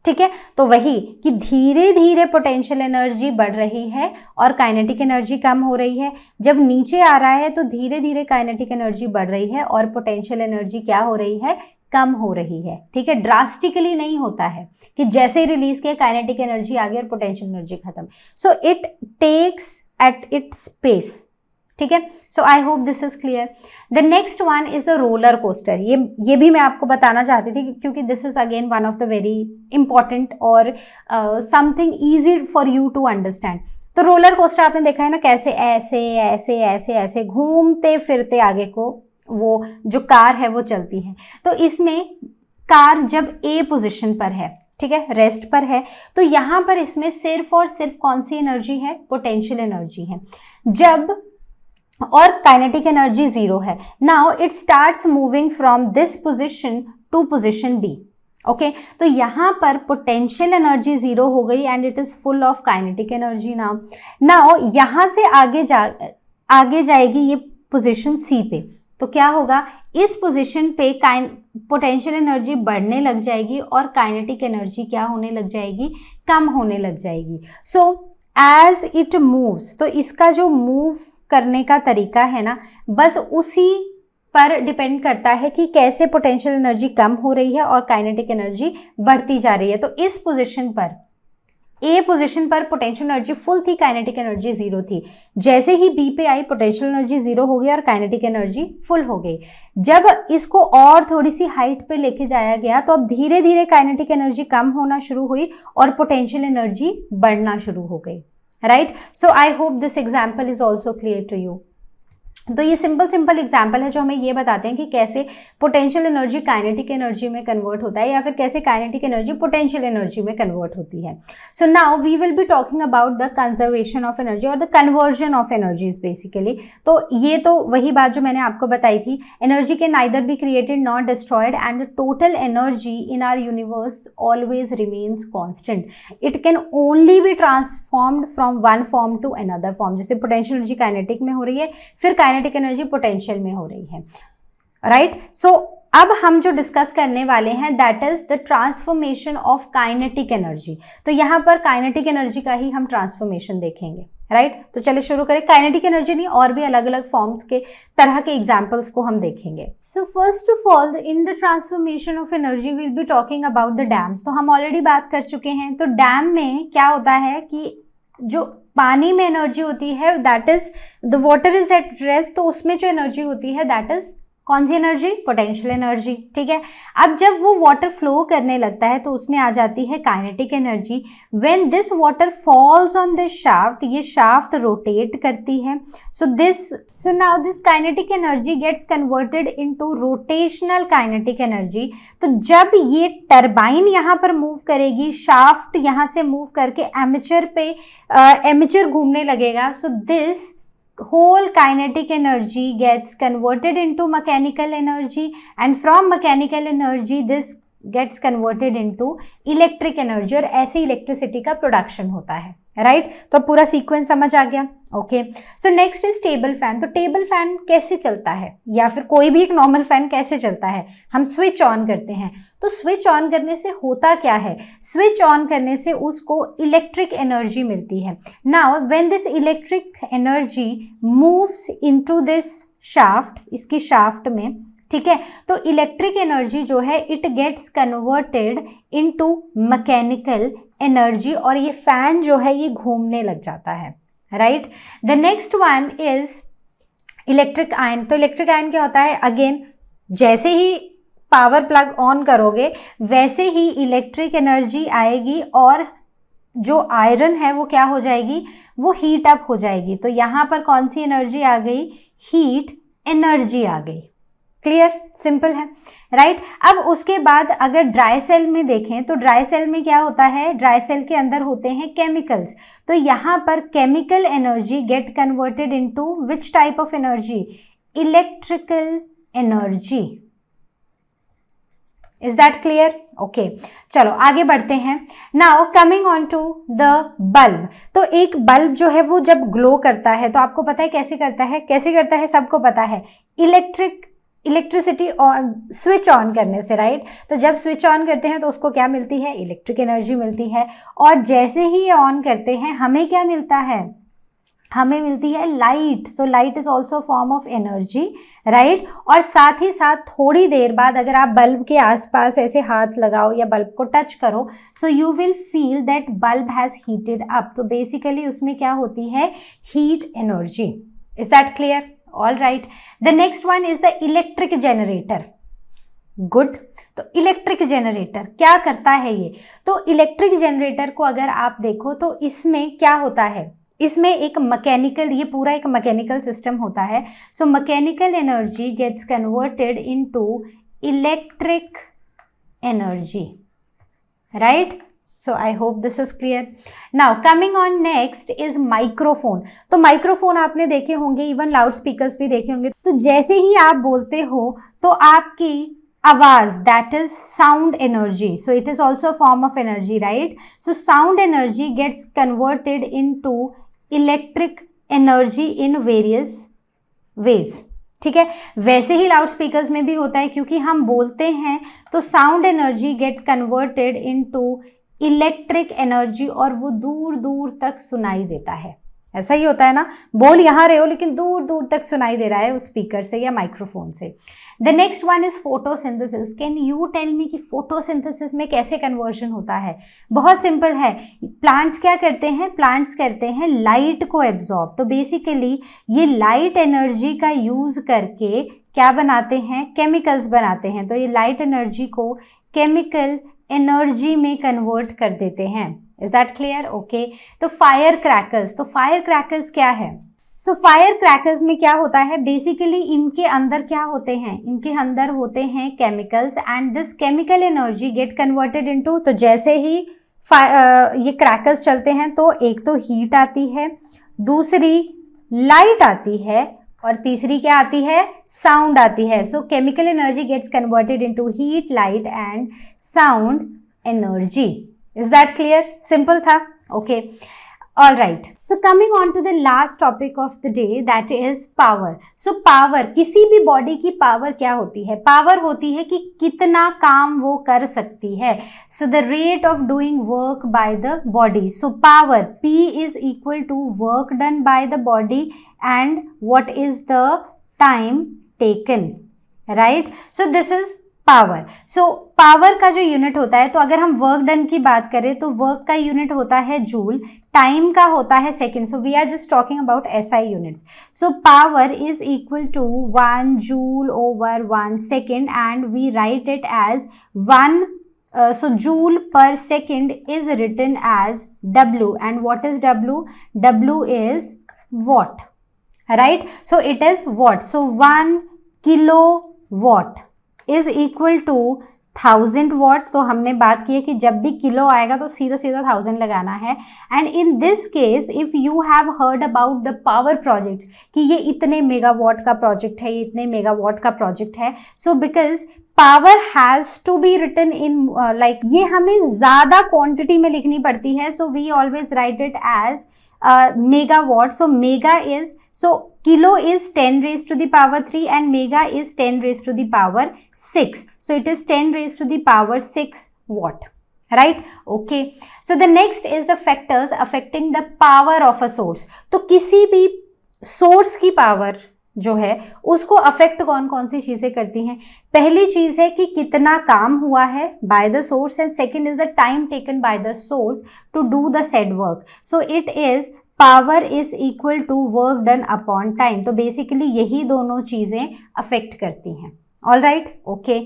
ठीक है। तो वही कि धीरे धीरे पोटेंशियल एनर्जी बढ़ रही है और काइनेटिक एनर्जी कम हो रही है। जब नीचे आ रहा है तो धीरे धीरे काइनेटिक एनर्जी बढ़ रही है और पोटेंशियल एनर्जी क्या हो रही है, कम हो रही है, ठीक है। ड्रास्टिकली नहीं होता है कि जैसे ही रिलीज किया काइनेटिक एनर्जी आ गई और पोटेंशियल एनर्जी खत्म। So it takes at its pace, ठीक है। So I hope this is clear. The next one is the roller coaster. ये भी मैं आपको बताना चाहती थी क्योंकि this is again one of the very important और something easy for you to understand. तो रोलर कोस्टर आपने देखा है ना, कैसे ऐसे ऐसे ऐसे ऐसे घूमते फिरते आगे को वो जो कार है वो चलती है। तो इसमें कार जब ए पोजिशन पर है, ठीक है, रेस्ट पर है, तो यहाँ पर इसमें सिर्फ और सिर्फ कौन सी एनर्जी है, पोटेंशियल एनर्जी है। जब और काइनेटिक एनर्जी 0 है। Now it starts moving from this position to position B, okay. तो यहाँ पर पोटेंशियल एनर्जी 0 हो गई and it is full of kinetic energy. Now यहाँ से आगे जाएगी ये पोजीशन सी पे, तो क्या होगा, इस पोजीशन पे पोटेंशियल एनर्जी बढ़ने लग जाएगी और काइनेटिक एनर्जी क्या होने लग जाएगी, कम होने लग जाएगी। सो एज इट मूव्स, तो इसका जो मूव करने का तरीका है ना, बस उसी पर डिपेंड करता है कि कैसे पोटेंशियल एनर्जी कम हो रही है और काइनेटिक एनर्जी बढ़ती जा रही है। तो इस पोजीशन पर, ए पोजीशन पर पोटेंशियल एनर्जी फुल थी, काइनेटिक एनर्जी 0 थी। जैसे ही बी पे आई पोटेंशियल एनर्जी 0 हो गई और काइनेटिक एनर्जी फुल हो गई। जब इसको और थोड़ी सी हाइट पे लेके जाया गया तो अब धीरे धीरे काइनेटिक एनर्जी कम होना शुरू हुई और पोटेंशियल एनर्जी बढ़ना शुरू हो गई, right. So I hope this example is also clear to you. तो ये सिंपल एग्जाम्पल है जो हमें ये बताते हैं कि कैसे पोटेंशियल एनर्जी काइनेटिक एनर्जी में कन्वर्ट होता है या फिर कैसे काइनेटिक एनर्जी पोटेंशियल एनर्जी में कन्वर्ट होती है। So now we will be talking about the conservation of energy और the conversion of energies basically. तो ये तो वही बात जो मैंने आपको बताई थी, energy can neither be created not destroyed and the total energy in our universe always remains constant. It can only be transformed from one form to another form. जैसे पोटेंशियल एनर्जी काइनेटिक में हो रही है, फिर kinetic energy potential में हो रही है, राइट। सो अब हम जो डिस्कस करने वाले हैं that is the transformation of kinetic energy. तो यहां पर काइनेटिक एनर्जी का ही हम ट्रांसफॉर्मेशन देखेंगे, राइट। तो चलिए शुरू करें। काइनेटिक एनर्जी नहीं, और भी अलग अलग फॉर्म्स के तरह के एग्जांपल्स को हम देखेंगे। So first of all in the transformation of energy will be talking about the dams. तो हम ऑलरेडी बात कर चुके हैं। तो डैम में क्या होता है कि जो पानी में एनर्जी होती है that is the water is at rest, तो उसमें जो एनर्जी होती है दैट इज कौन सी एनर्जी, पोटेंशियल एनर्जी, ठीक है। अब जब वो वाटर फ्लो करने लगता है तो उसमें आ जाती है kinetic energy. When this water falls on this shaft, ये शाफ्ट रोटेट करती है। So now this kinetic energy gets converted into rotational kinetic energy. तो जब ये टरबाइन यहाँ पर मूव करेगी, शाफ्ट यहाँ से मूव करके एमिचर घूमने लगेगा। So this whole kinetic energy gets converted into mechanical energy and from mechanical energy this gets converted into electric energy और ऐसे इलेक्ट्रिसिटी का प्रोडक्शन होता है, राइट तो पूरा सीक्वेंस समझ आ गया। Okay so next is table fan. तो टेबल फैन कैसे चलता है या फिर कोई भी एक नॉर्मल फैन कैसे चलता है, हम स्विच ऑन करते हैं। तो स्विच ऑन करने से होता क्या है, स्विच ऑन करने से उसको इलेक्ट्रिक एनर्जी मिलती है। Now when this electric energy moves into this shaft, इसकी शाफ्ट में, ठीक है, तो इलेक्ट्रिक एनर्जी जो है it gets converted into mechanical energy और ये फैन जो है ये घूमने लग जाता है, right. The next one is electric iron. तो इलेक्ट्रिक आयरन क्या होता है, अगेन जैसे ही पावर प्लग ऑन करोगे वैसे ही इलेक्ट्रिक एनर्जी आएगी और जो आयरन है वो क्या हो जाएगी, वो हीट अप हो जाएगी। तो यहाँ पर कौन सी एनर्जी आ गई, हीट एनर्जी आ गई। क्लियर, सिंपल है, राइट। अब उसके बाद अगर ड्राई सेल में देखें तो ड्राई सेल में क्या होता है, ड्राई सेल के अंदर होते हैं केमिकल्स। तो यहाँ पर chemical energy get converted into which type of energy, electrical energy. Is that clear? Okay चलो आगे बढ़ते हैं। Now coming on to the bulb. तो एक बल्ब जो है वो जब ग्लो करता है तो आपको पता है कैसे करता है, कैसे करता है सबको पता है, इलेक्ट्रिसिटी ऑन, स्विच ऑन करने से, राइट। तो जब स्विच ऑन करते हैं तो उसको क्या मिलती है, इलेक्ट्रिक एनर्जी मिलती है और जैसे ही ये ऑन करते हैं हमें क्या मिलता है, हमें मिलती है light. So light is also form of energy, right. और साथ ही साथ थोड़ी देर बाद अगर आप बल्ब के आसपास ऐसे हाथ लगाओ या बल्ब को टच करो so you will feel that bulb has heated up. तो बेसिकली उसमें क्या होती है, heat energy. Is that clear? All right. The next one is the electric generator. Good. तो इलेक्ट्रिक जनरेटर क्या करता है ये, तो इलेक्ट्रिक जनरेटर को अगर आप देखो तो इसमें क्या होता है, इसमें एक मैकेनिकल, ये पूरा एक मैकेनिकल सिस्टम होता है। So mechanical energy gets converted into electric energy, right. So I hope this is clear. Now coming on next is microphone. तो माइक्रोफोन आपने देखे होंगे, इवन लाउड स्पीकर्स भी देखे होंगे। तो जैसे ही आप बोलते हो तो आपकी आवाज, that is sound energy, so it is also form of energy, right. So sound energy gets converted into electric energy in various ways, ठीक है। वैसे ही लाउड स्पीकर्स में भी होता है, क्योंकि हम बोलते हैं तो sound energy get converted into electric energy और वो दूर दूर तक सुनाई देता है। ऐसा ही होता है ना, बोल यहाँ रहे हो लेकिन दूर दूर तक सुनाई दे रहा है उस स्पीकर से या माइक्रोफोन से। The next one is photosynthesis. Can you tell me कि फोटोसिंथेसिस में कैसे कन्वर्जन होता है? बहुत सिंपल है। प्लांट्स क्या करते हैं, प्लांट्स करते हैं लाइट को एब्जॉर्ब। तो बेसिकली ये लाइट एनर्जी का यूज करके क्या बनाते हैं, केमिकल्स बनाते हैं। तो ये लाइट एनर्जी को केमिकल एनर्जी में कन्वर्ट कर देते हैं। Is that clear? ओके। तो फायर क्रैकर्स, तो फायर क्रैकर्स क्या है? सो फायर क्रैकर्स में क्या होता है, बेसिकली इनके अंदर क्या होते हैं, इनके अंदर होते हैं chemicals and this chemical energy get converted into, तो जैसे ही ये क्रैकर्स चलते हैं तो एक तो हीट आती है, दूसरी लाइट आती है और तीसरी क्या आती है, साउंड आती है। So chemical energy gets converted into heat, light and sound energy. Is that clear? Simple था, okay. All right. So coming on to the last topic of the day, that is power. So power, किसी भी body की power क्या होती है, power होती है कि कितना काम वो कर सकती है। So the rate of doing work by the body. So power, P is equal to work done by the body and what is the time taken, right. So this is power. So power का जो unit होता है, तो अगर हम work done की बात करें तो वर्क का यूनिट होता है जूल, टाइम का होता है second. So we are just talking about SI units. So power is equal to 1 joule over 1 second and we write it as 1 so joule per second is written as W, and what is W? W is watt, right? So it is watt. So 1 kilowatt is equal to 1000 watt। तो हमने बात की है कि जब भी kilo आएगा तो सीधा सीधा 1000 लगाना है। And in this case if you have heard about the power projects कि ये इतने मेगावाट का प्रोजेक्ट है, ये इतने मेगावाट का प्रोजेक्ट है, so because power has to be written in like, ये हमें ज्यादा क्वांटिटी में लिखनी पड़ती है, so we always write it as megawatt. So mega is, so kilo is 10 raised to the power 3 and mega is 10 raised to the power 6. So it is 10 raised to the power 6 watt, right? Okay. So the next is the factors affecting the power of a source. तो किसी भी source की power जो है उसको affect कौन कौन सी चीजें करती हैं? पहली चीज है कि कितना काम हुआ है by the source, and second is the time taken by the source to do the said work. So it is power is equal to work done upon time. तो बेसिकली यही दोनों चीजें अफेक्ट करती हैं. All right, okay.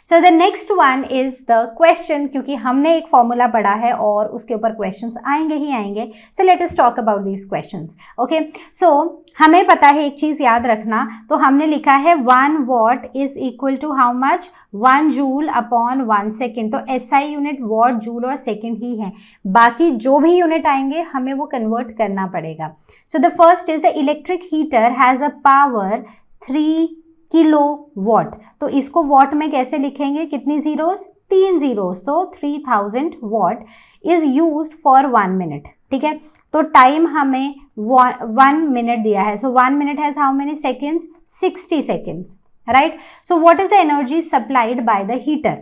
So the next one is the question, क्योंकि हमने एक formula पढ़ा है और उसके ऊपर क्वेश्चंस आएंगे ही आएंगे. So let us talk about these questions. Okay, so हमें पता है एक चीज याद रखना, तो हमने लिखा है 1 watt is equal to how much, 1 joule upon 1 second. तो एसआई यूनिट वॉट, जूल और सेकेंड ही है, बाकी जो भी यूनिट आएंगे हमें वो कन्वर्ट करना पड़ेगा. So the first is the electric heater has a power 3 kilo watt. तो इसको वॉट में कैसे लिखेंगे, कितनी जीरोस, 3 जीरोस. तो 3000 watt is used for 1 minute. ठीक है, तो टाइम हमें 1 मिनट दिया है. सो 1 minute has how many seconds, 60 seconds, right. So what is the energy supplied by the heater.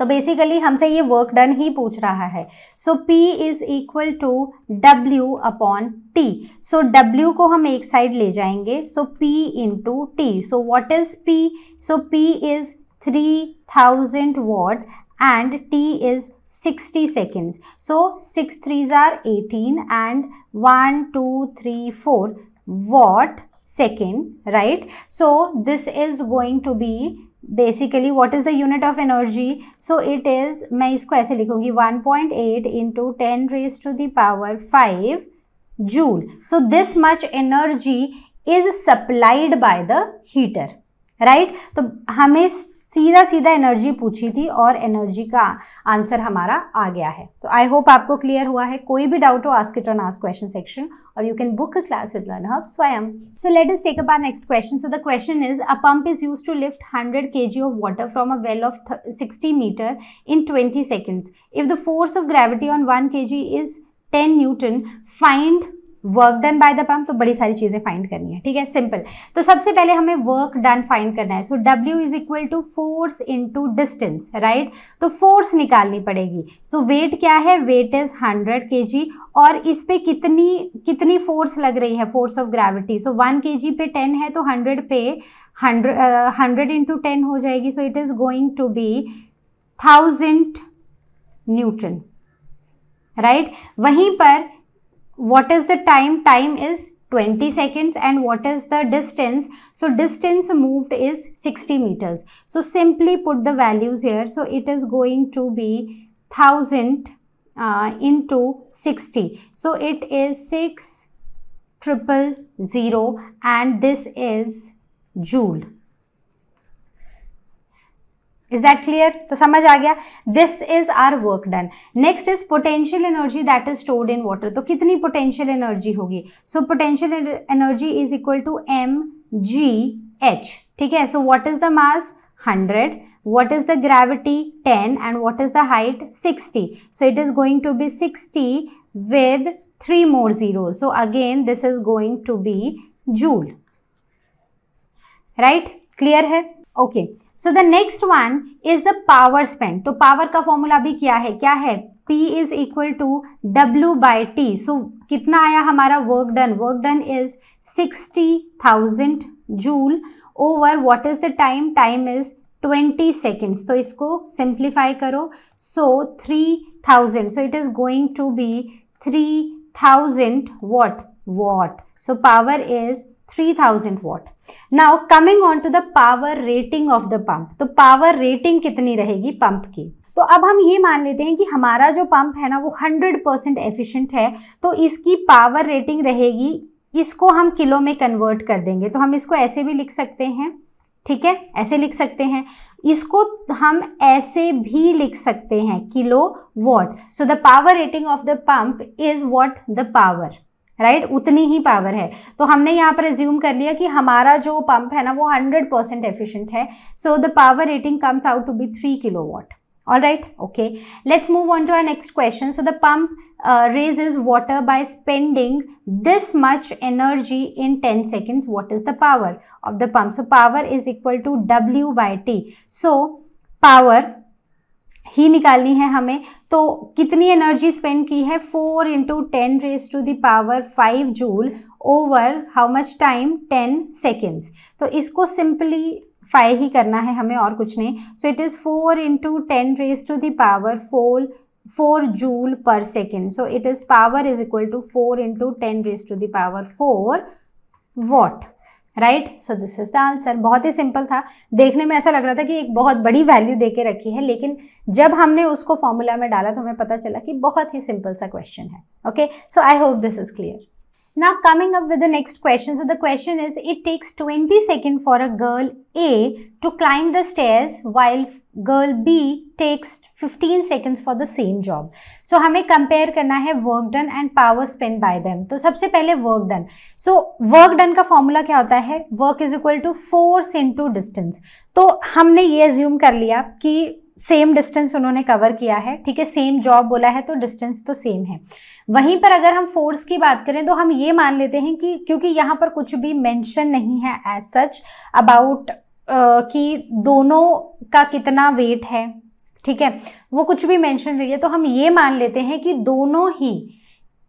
तो बेसिकली हमसे ये वर्क डन ही पूछ रहा है. So P is equal to W upon T. So W को हम एक साइड ले जाएंगे, so P into T. So what is P, so P is 3000 what and T is 60 seconds. So 6 3s are 18 and 1 2 3 4 watt second, right? So this is going to be basically what is the unit of energy. So it is, मैं इसको ऐसे लिखूंगी 1.8 into 10 raised to the power 5 joule. So this much energy is supplied by the heater, right. तो हमें सीधा सीधा energy पूछी थी और एनर्जी का आंसर हमारा आ गया है. तो आई होप आपको क्लियर हुआ है. कोई भी डाउट हो, ask it on ask question section, और you can book a class with Learnhub Swayam. So let us take up our next question. So the question is, a pump is used to lift 100 kg of water from a well of 60 metre in 20 seconds. If the force of gravity on 1 kg is 10 newton, find work done by the pump. तो बड़ी सारी चीजें find करनी है. ठीक है, simple. तो सबसे पहले हमें वर्क डन फाइंड करना है. So W is equal to force into distance, right. तो फोर्स निकालनी पड़ेगी. तो वेट क्या है, वेट इज 100 kg, और इस पे कितनी फोर्स लग रही है, force of gravity. So 1 kg पे 10 है, तो 100 पे 100 इंटू 10 हो जाएगी. So it is going to be 1000 newton, right. वहीं पर what is the time, time is 20 seconds, and what is the distance, so distance moved is 60 meters. So simply put the values here. So it is going to be 1000 into 60. So it is 6000 and this is joule. Is that clear? तो समझ आ गया. This is our work done. Next is potential energy that is stored in water. तो कितनी potential energy होगी? So potential energy is equal to mgh. ठीक है. So what is the mass? 100. What is the gravity? 10. And what is the height? 60. So it is going to be 60 with 3 more zeros. So again this is going to be joule. Right? Clear है? Okay. So the next one is the power spent. तो power का formula भी क्या है, P is equal to W by T. So कितना आया हमारा work done, work done is 60,000 joule over what is the time, time is 20 seconds. तो इसको सिंप्लीफाई करो. So 3000, so it is going to be 3000 watt. So power is 3000 watt. Now coming on to the power rating of the pump. तो power rating कितनी रहेगी pump की. तो अब हम ये मान लेते हैं कि हमारा जो पंप है ना वो 100% एफिशिएंट है, तो इसकी पावर रेटिंग रहेगी, इसको हम किलो में कन्वर्ट कर देंगे. तो हम इसको ऐसे भी लिख सकते हैं, ठीक है, ऐसे लिख सकते हैं. इसको हम ऐसे भी लिख सकते हैं, kilo watt. So the power rating of the pump is what, the power. Right, उतनी ही पावर है। तो हमने यहाँ पर एज्यूम कर लिया कि हमारा जो पंप है ना वो 100% एफिशिएंट है। So the power rating comes out to be 3 kilowatt. All right, okay, let's move on to our next question. So the pump raises water by spending this much energy in 10 seconds. What is the power of the pump? So power is equal to W by T. So power ही निकालनी है हमें, तो कितनी energy spend की है, 4 into 10 raise to the power 5 joule over how much time, 10 seconds. तो इसको simply 5 ही करना है हमें और कुछ नहीं। So it is 4 into 10 raise to the power 4 joule per second. So it is power is equal to 4 into 10 raise to the power 4 watt. Right, so this is the answer. बहुत ही simple था, देखने में ऐसा लग रहा था कि एक बहुत बड़ी वैल्यू दे के रखी है, लेकिन जब हमने उसको फॉर्मूला में डाला तो हमें पता चला कि बहुत ही सिंपल सा क्वेश्चन है। Okay, so I hope this is clear. Now coming up with the next question. So the question is, it takes 20 seconds for a girl A to climb the stairs while girl B takes 15 seconds for the same job. So हमें compare करना है work done and power spent by them. तो सबसे पहले work done. So work done का formula क्या होता है, work is equal to force into distance. तो हमने ये assume कर लिया कि सेम डिस्टेंस उन्होंने कवर किया है, ठीक है, सेम जॉब बोला है तो डिस्टेंस तो सेम है। वहीं पर अगर हम फोर्स की बात करें तो हम ये मान लेते हैं कि क्योंकि यहाँ पर कुछ भी मेंशन नहीं है एज सच अबाउट कि दोनों का कितना वेट है, ठीक है, वो कुछ भी मेंशन रही है, तो हम ये मान लेते हैं कि दोनों ही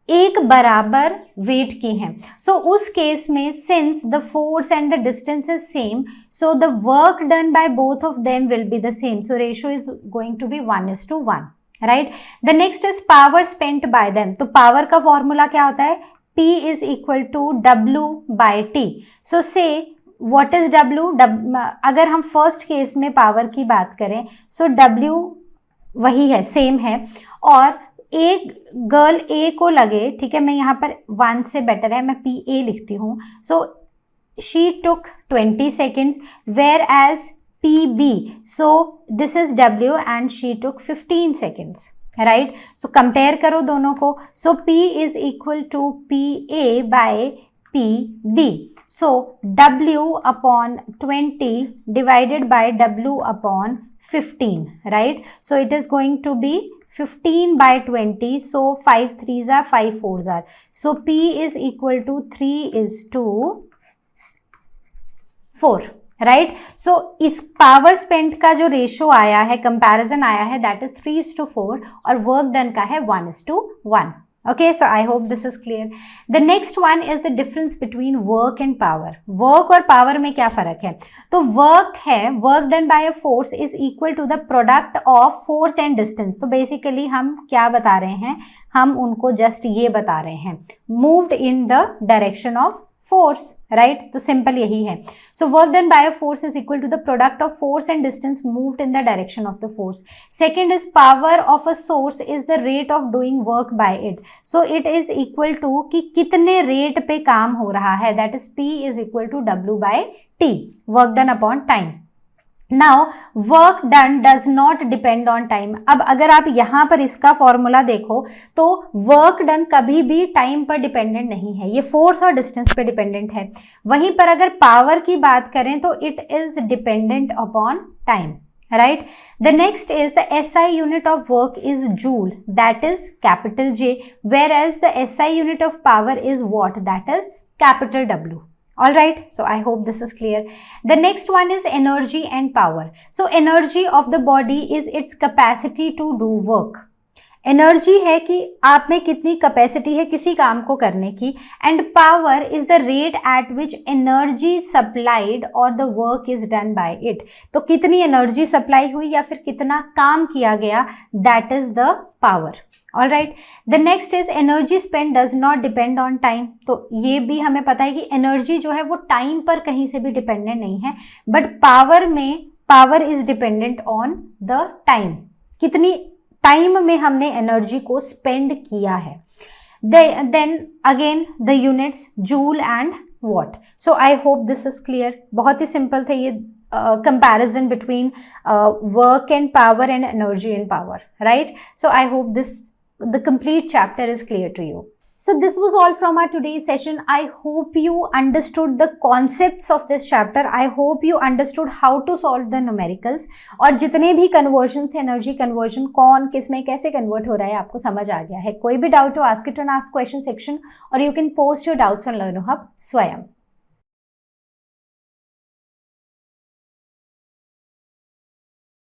एक बराबर वेट की हैं। सो उस केस में since the force and the distance is same, so the work done by both of them will be the same. So ratio is going to be 1:1, right. The next is power spent by them. तो power का formula क्या होता है, P is equal to W by T। So say what is W, अगर हम first case में power की बात करें सो W वही है, सेम है, और एक गर्ल ए को लगे, ठीक है, मैं यहाँ पर 1 से बेटर है, मैं PA लिखती हूँ। So she took 20 seconds whereas PB, so this is W and she took 15 seconds, right. So compare करो दोनों को। So P is equal to PA by PB। So W upon 20 divided by W upon 15, right. So it is going to be 15 by 20, so 5 3s are 5 4s are, so P is equal to 3:4, right. So इस power spent का जो ratio आया है, comparison आया है, that is 3:4 और work done का है 1:1। Okay, so I hope this is clear. The next one is the difference between work and power. Work और power में क्या फर्क है, तो work है, work done by a force is equal to the product of force and distance. तो basically हम क्या बता रहे हैं, हम उनको just ये बता रहे हैं, moved in the direction of force, right? तो simple यही है। So work done by a force is equal to the product of force and distance moved in the direction of the force. Second is power of a source is the rate of doing work by it. So it is equal to कि कितने rate पे काम हो रहा है, that is P is equal to W by T, work done upon time. Now work done does not depend on time. अब अगर आप यहाँ पर इसका फॉर्मूला देखो तो वर्क डन कभी भी टाइम पर डिपेंडेंट नहीं है, ये फोर्स और डिस्टेंस पे डिपेंडेंट है। वहीं पर अगर पावर की बात करें तो it is dependent upon time, right? The next is the SI unit of work is joule, that is capital J, whereas the SI unit of power is watt, that is capital W. All right, so I hope this is clear. The next one is energy and power. So energy of the body is its capacity to do work. Energy है कि आप में कितनी capacity है किसी काम को करने की, and power is the rate at which energy supplied और the work is done by it. तो कितनी एनर्जी सप्लाई हुई या फिर कितना काम किया गया, that is the power. All right, the next is energy spend does not depend on time. तो ये भी हमें पता है कि एनर्जी जो है वो टाइम पर कहीं से भी डिपेंडेंट नहीं है, बट पावर में power is dependent on the time, कितनी टाइम में हमने एनर्जी को स्पेंड किया है। Then again the units joule and watt. So I hope this is clear. बहुत ही सिंपल थे ये comparison between work and power and energy and power, right? So I hope the complete chapter is clear to you. So this was all from our today's session. I hope you understood the concepts of this chapter. I hope you understood how to solve the numericals. और जितने भी conversion थे, energy conversion कौन किस में कैसे convert हो रहा है आपको समझ आ गया है. कोई भी डाउट हो, ask it on ask question section, और you can post your doubts on लर्नो hub स्वयं.